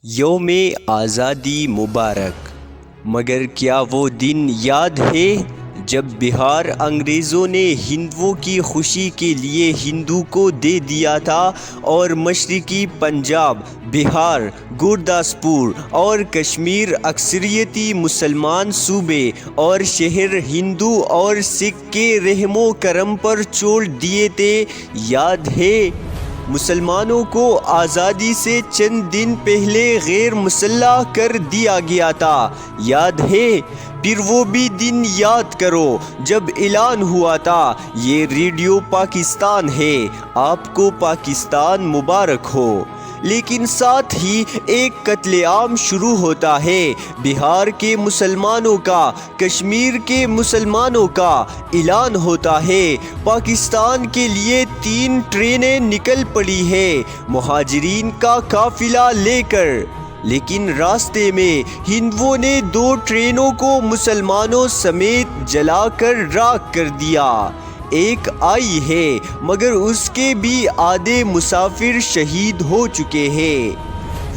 یوم آزادی مبارک۔ مگر کیا وہ دن یاد ہے جب بہار انگریزوں نے ہندوؤں کی خوشی کے لیے ہندو کو دے دیا تھا اور مشرقی پنجاب، بہار، گورداسپور اور کشمیر اکثریتی مسلمان صوبے اور شہر ہندو اور سکھ کے رحم و کرم پر چھوڑ دیے تھے؟ یاد ہے؟ مسلمانوں کو آزادی سے چند دن پہلے غیر مسلح کر دیا گیا تھا، یاد ہے؟ پھر وہ بھی دن یاد کرو جب اعلان ہوا تھا یہ ریڈیو پاکستان ہے، آپ کو پاکستان مبارک ہو۔ لیکن ساتھ ہی ایک قتل عام شروع ہوتا ہے، بہار کے مسلمانوں کا، کشمیر کے مسلمانوں کا۔ اعلان ہوتا ہے پاکستان کے لیے 3 ٹرینیں نکل پڑی ہیں مہاجرین کا قافلہ لے کر، لیکن راستے میں ہندوؤں نے 2 ٹرینوں کو مسلمانوں سمیت جلا کر راکھ کر دیا۔ ایک آئی ہے مگر اس کے بھی آدھے مسافر شہید ہو چکے ہیں۔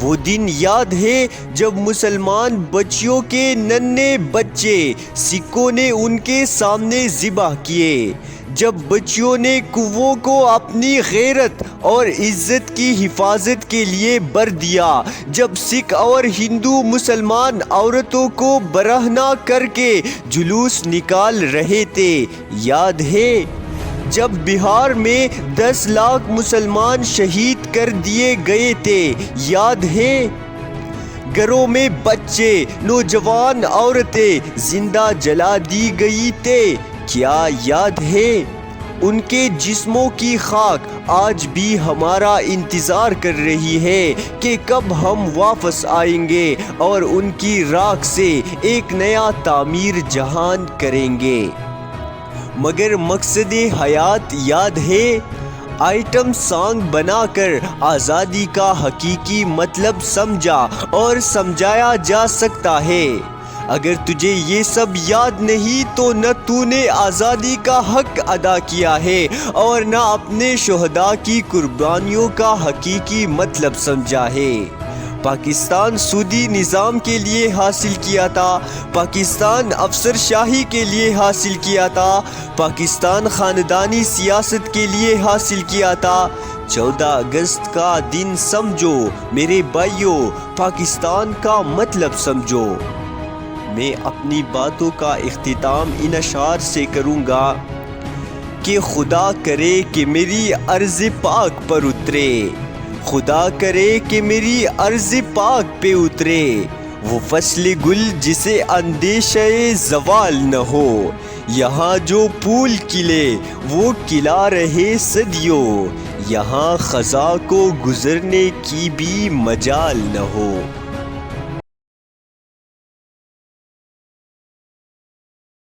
وہ دن یاد ہے جب مسلمان بچیوں کے ننھے بچے سکھوں نے ان کے سامنے ذبح کیے، جب بچیوں نے کنووں کو اپنی غیرت اور عزت کی حفاظت کے لیے بھر دیا، جب سکھ اور ہندو مسلمان عورتوں کو برہنہ کر کے جلوس نکال رہے تھے، یاد ہے؟ جب بہار میں 10 لاکھ مسلمان شہید کر دیے گئے تھے، یاد ہے؟ گھروں میں بچے، نوجوان عورتیں زندہ جلا دی گئی تھے، کیا یاد ہے؟ ان کے جسموں کی خاک آج بھی ہمارا انتظار کر رہی ہے کہ کب ہم واپس آئیں گے اور ان کی راکھ سے ایک نیا تعمیر جہان کریں گے۔ مگر مقصد حیات یاد ہے؟ آئٹم سانگ بنا کر آزادی کا حقیقی مطلب سمجھا اور سمجھایا جا سکتا ہے۔ اگر تجھے یہ سب یاد نہیں تو نہ تو نے آزادی کا حق ادا کیا ہے اور نہ اپنے شہداء کی قربانیوں کا حقیقی مطلب سمجھا ہے۔ پاکستان سودی نظام کے لیے حاصل کیا تھا، پاکستان افسر شاہی کے لیے حاصل کیا تھا، پاکستان خاندانی سیاست کے لیے حاصل کیا تھا۔ 14 اگست کا دن سمجھو میرے بھائیوں، پاکستان کا مطلب سمجھو۔ میں اپنی باتوں کا اختتام ان اشعار سے کروں گا کہ خدا کرے کہ میری ارض پاک پر اترے، خدا کرے کہ میری ارض پاک پہ اترے وہ فصل گل جسے اندیشہ زوال نہ ہو، یہاں جو پھول کھلے وہ کھلا رہے صدیوں، یہاں خزاں کو گزرنے کی بھی مجال نہ ہو۔